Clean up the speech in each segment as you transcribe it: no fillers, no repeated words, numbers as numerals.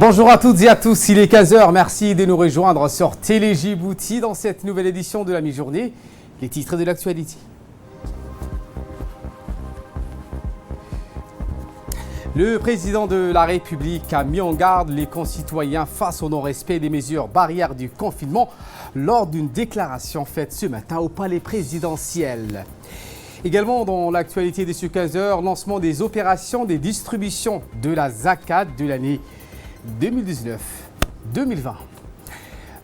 Bonjour à toutes et à tous, il est 15 h, merci de nous rejoindre sur Télé Djibouti dans cette nouvelle édition de la mi-journée. Les titres de l'actualité. Le président de la République a mis en garde les concitoyens face au non-respect des mesures barrières du confinement lors d'une déclaration faite ce matin au palais présidentiel. Également dans l'actualité de ce 15 h, lancement des opérations des distributions de la zakat de l'année 2019-2020.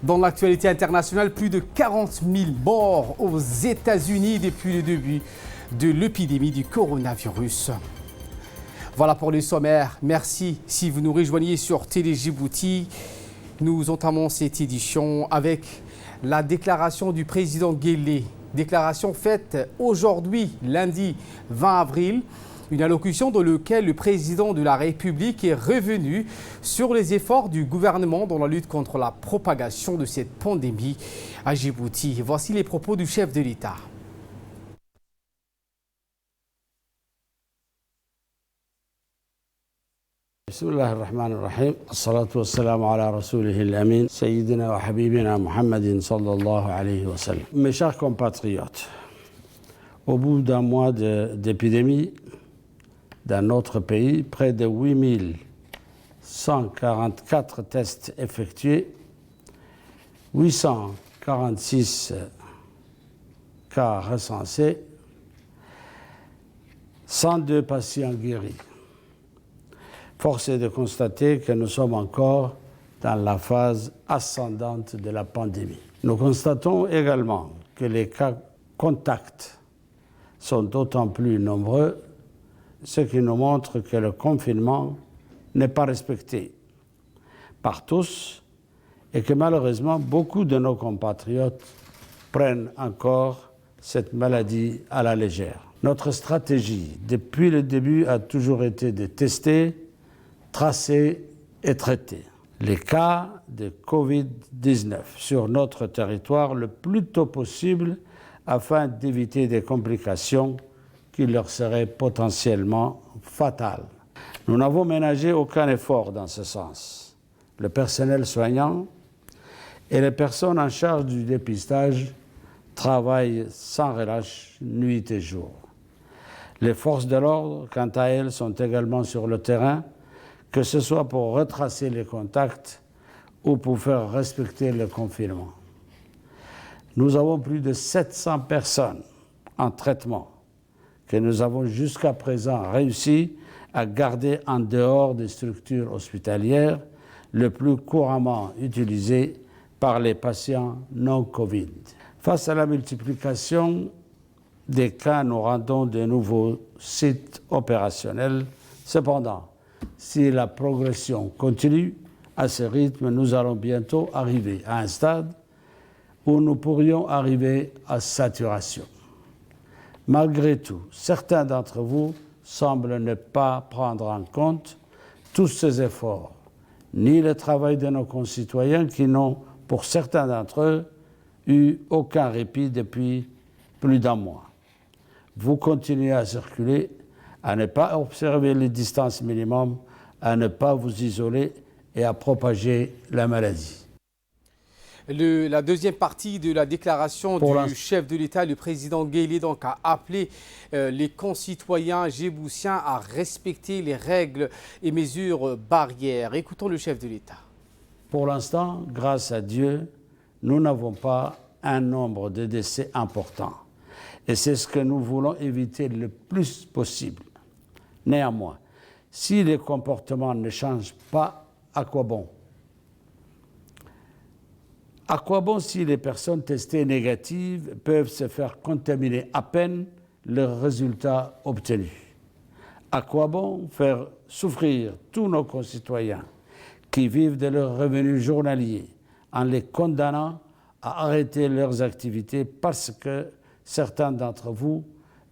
Dans l'actualité internationale, plus de 40 000 morts aux États-Unis depuis le début de l'épidémie du coronavirus. Voilà pour les sommaires. Merci si vous nous rejoignez sur Télé Djibouti. Nous entamons cette édition avec la déclaration du président Guelleh. Déclaration faite aujourd'hui, lundi 20 avril. Une allocution dans laquelle le président de la République est revenu sur les efforts du gouvernement dans la lutte contre la propagation de cette pandémie à Djibouti. Voici les propos du chef de l'État. Bismillah ar-Rahman ar-Rahim. As-salatu was-salamu ala rasulih al-amin, Sayyidina wa Habibina Muhammadin sallallahu alayhi wa sallam. Mes chers compatriotes, au bout d'un mois d'épidémie, dans notre pays, près de 8144 tests effectués, 846 cas recensés, 102 patients guéris. Force est de constater que nous sommes encore dans la phase ascendante de la pandémie. Nous constatons également que les cas contacts sont d'autant plus nombreux, ce qui nous montre que le confinement n'est pas respecté par tous et que malheureusement beaucoup de nos compatriotes prennent encore cette maladie à la légère. Notre stratégie depuis le début a toujours été de tester, tracer et traiter les cas de Covid-19 sur notre territoire le plus tôt possible afin d'éviter des complications qui leur seraient potentiellement fatales. Nous n'avons ménagé aucun effort dans ce sens. Le personnel soignant et les personnes en charge du dépistage travaillent sans relâche nuit et jour. Les forces de l'ordre, quant à elles, sont également sur le terrain, que ce soit pour retracer les contacts ou pour faire respecter le confinement. Nous avons plus de 700 personnes en traitement que nous avons jusqu'à présent réussi à garder en dehors des structures hospitalières, le plus couramment utilisées par les patients non-Covid. Face à la multiplication des cas, nous rendons de nouveaux sites opérationnels. Cependant, si la progression continue à ce rythme, nous allons bientôt arriver à un stade où nous pourrions arriver à saturation. Malgré tout, certains d'entre vous semblent ne pas prendre en compte tous ces efforts, ni le travail de nos concitoyens qui n'ont, pour certains d'entre eux, eu aucun répit depuis plus d'un mois. Vous continuez à circuler, à ne pas observer les distances minimum, à ne pas vous isoler et à propager la maladie. La deuxième partie de la déclaration du chef de l'État, le président Guelleh, donc, a appelé les concitoyens djiboutiens à respecter les règles et mesures barrières. Écoutons le chef de l'État. Pour l'instant, grâce à Dieu, nous n'avons pas un nombre de décès important. Et c'est ce que nous voulons éviter le plus possible. Néanmoins, si les comportements ne changent pas, à quoi bon? À quoi bon si les personnes testées négatives peuvent se faire contaminer à peine leurs résultats obtenus? À quoi bon faire souffrir tous nos concitoyens qui vivent de leurs revenus journaliers en les condamnant à arrêter leurs activités parce que certains d'entre vous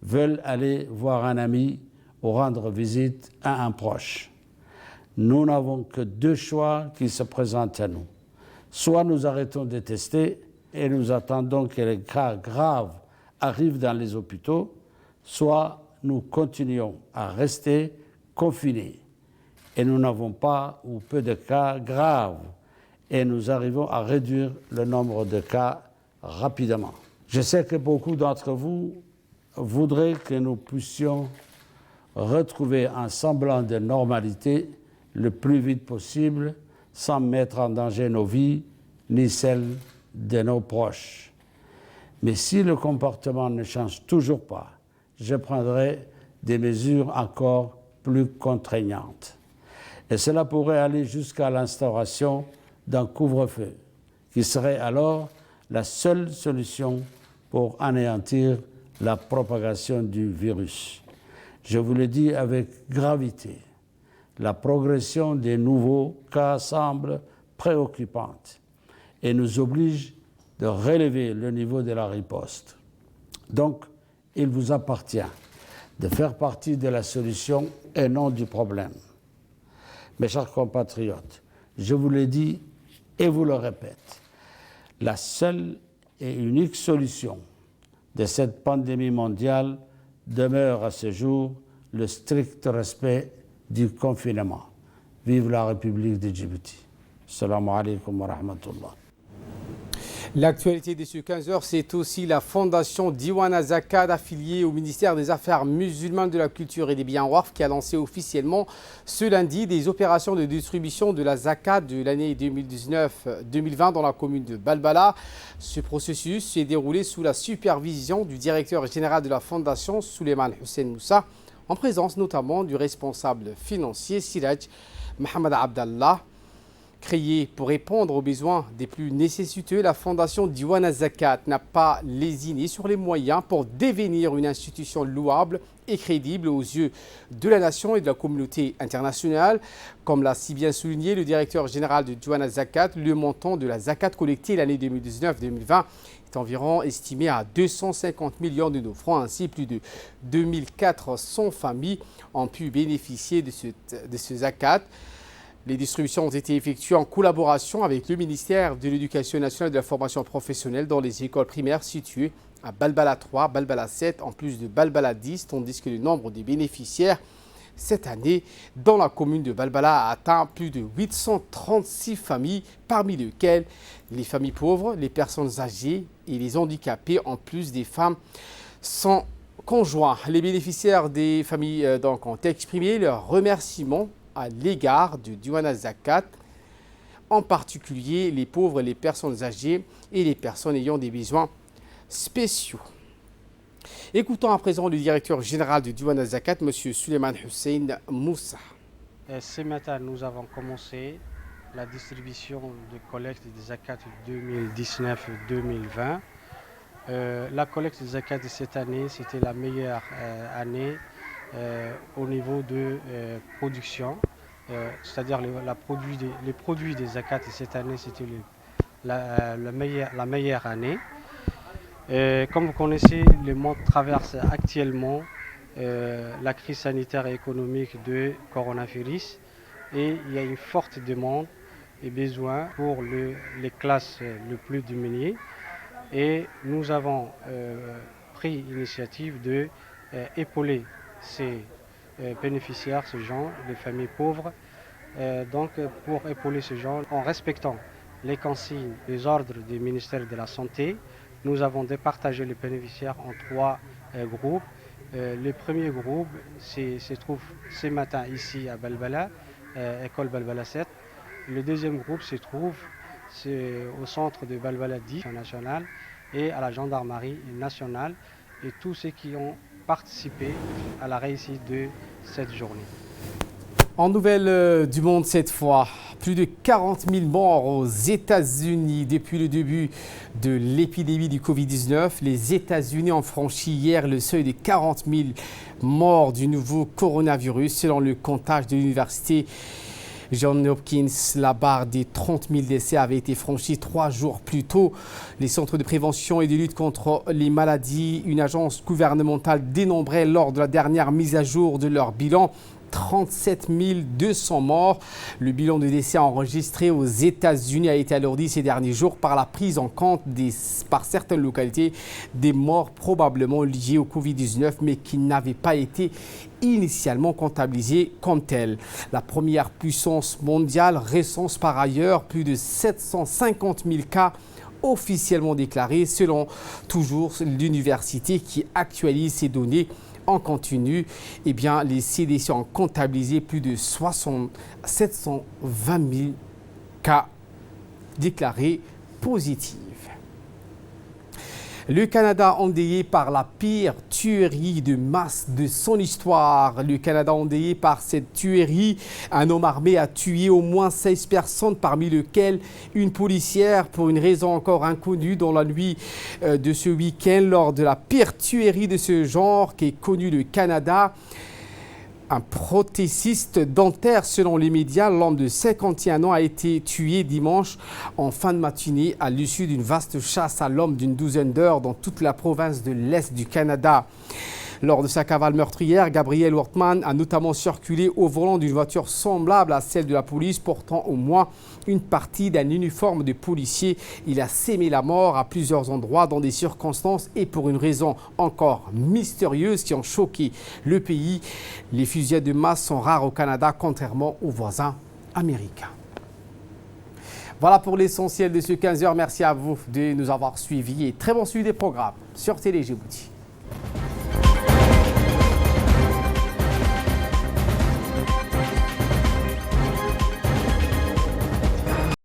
veulent aller voir un ami ou rendre visite à un proche? Nous n'avons que deux choix qui se présentent à nous. Soit nous arrêtons de tester et nous attendons que les cas graves arrivent dans les hôpitaux, soit nous continuons à rester confinés et nous n'avons pas ou peu de cas graves et nous arrivons à réduire le nombre de cas rapidement. Je sais que beaucoup d'entre vous voudraient que nous puissions retrouver un semblant de normalité le plus vite possible sans mettre en danger nos vies ni celles de nos proches. Mais si le comportement ne change toujours pas, je prendrai des mesures encore plus contraignantes. Et cela pourrait aller jusqu'à l'instauration d'un couvre-feu, qui serait alors la seule solution pour anéantir la propagation du virus. Je vous le dis avec gravité, la progression des nouveaux cas semble préoccupante et nous oblige de relever le niveau de la riposte. Donc, il vous appartient de faire partie de la solution et non du problème. Mes chers compatriotes, je vous le dis et vous le répète, la seule et unique solution de cette pandémie mondiale demeure à ce jour le strict respect du confinement. Vive la République de Djibouti. Assalamu alaikum wa rahmatullah. L'actualité de ce 15h, c'est aussi la fondation Diwana Zakat affiliée au ministère des Affaires musulmanes, de la Culture et des Biens Waqf qui a lancé officiellement ce lundi des opérations de distribution de la Zakat de l'année 2019-2020 dans la commune de Balbala. Ce processus s'est déroulé sous la supervision du directeur général de la fondation, Souleymane Hussein Moussa, en présence notamment du responsable financier Siraj Mohamed Abdallah. Créée pour répondre aux besoins des plus nécessiteux, la fondation Diwana Zakat n'a pas lésiné sur les moyens pour devenir une institution louable et crédible aux yeux de la nation et de la communauté internationale. Comme l'a si bien souligné le directeur général de Diwana Zakat, le montant de la Zakat collectée l'année 2019-2020 est environ estimé à 250 millions de nos francs. Ainsi, plus de 2400 familles ont pu bénéficier de ce Zakat. Les distributions ont été effectuées en collaboration avec le ministère de l'Éducation nationale et de la formation professionnelle dans les écoles primaires situées à Balbala 3, Balbala 7, en plus de Balbala 10, tandis que le nombre des bénéficiaires cette année dans la commune de Balbala a atteint plus de 836 familles, parmi lesquelles les familles pauvres, les personnes âgées et les handicapés, en plus des femmes sans conjoint. Les bénéficiaires des familles donc, ont exprimé leur remerciement à l'égard de Diwana Zakat, en particulier les pauvres, les personnes âgées et les personnes ayant des besoins spéciaux. Écoutons à présent le directeur général de Diwana Zakat, M. Souleymane Hussein Moussa. Ce matin, nous avons commencé la distribution de collecte des Zakat 2019-2020. La collecte des Zakat de cette année, c'était la meilleure année au niveau de production, c'est-à-dire les produits des Zakat de cette année, c'était la meilleure année. Comme vous connaissez, le monde traverse actuellement la crise sanitaire et économique de coronavirus et il y a une forte demande et besoin pour les classes les plus démunies. Et nous avons pris l'initiative de épauler ces bénéficiaires, ces gens, les familles pauvres, donc pour épauler ces gens en respectant les consignes, les ordres du ministère de la Santé. Nous avons départagé les bénéficiaires en 3 groupes. Le premier groupe se trouve ce matin ici à Balbala, école Balbala 7. Le deuxième groupe se trouve au centre de Balbala 10 national et à la gendarmerie nationale, et tous ceux qui ont participé à la réussite de cette journée. En nouvelle du monde cette fois, plus de 40 000 morts aux États-Unis depuis le début de l'épidémie du Covid-19. Les États-Unis ont franchi hier le seuil de 40 000 morts du nouveau coronavirus. Selon le comptage de l'université Johns Hopkins, la barre des 30 000 décès avait été franchie 3 jours plus tôt. Les centres de prévention et de lutte contre les maladies, une agence gouvernementale, dénombrait lors de la dernière mise à jour de leur bilan 37 200 morts. Le bilan de décès enregistré aux États-Unis a été alourdi ces derniers jours par la prise en compte par certaines localités des morts probablement liées au Covid-19 mais qui n'avaient pas été initialement comptabilisées comme telles. La première puissance mondiale recense par ailleurs plus de 750 000 cas officiellement déclarés selon toujours l'université qui actualise ces données en continu. Eh bien, les CDC ont comptabilisé plus de 720 000 cas déclarés positifs. Le Canada endeuillé par la pire tuerie de masse de son histoire. Le Canada endeuillé par cette tuerie. Un homme armé a tué au moins 16 personnes, parmi lesquelles une policière, pour une raison encore inconnue dans la nuit de ce week-end, lors de la pire tuerie de ce genre qu'ait connu le Canada. Un prothésiste dentaire, selon les médias, l'homme de 51 ans a été tué dimanche en fin de matinée à l'issue d'une vaste chasse à l'homme d'une douzaine d'heures dans toute la province de l'Est du Canada. Lors de sa cavale meurtrière, Gabriel Wortman a notamment circulé au volant d'une voiture semblable à celle de la police portant au moins une partie d'un uniforme de policier. Il a sémé la mort à plusieurs endroits dans des circonstances et pour une raison encore mystérieuse qui ont choqué le pays. Les fusillades de masse sont rares au Canada, contrairement aux voisins américains. Voilà pour l'essentiel de ce 15h. Merci à vous de nous avoir suivis et très bon suivi des programmes sur Télé Djibouti.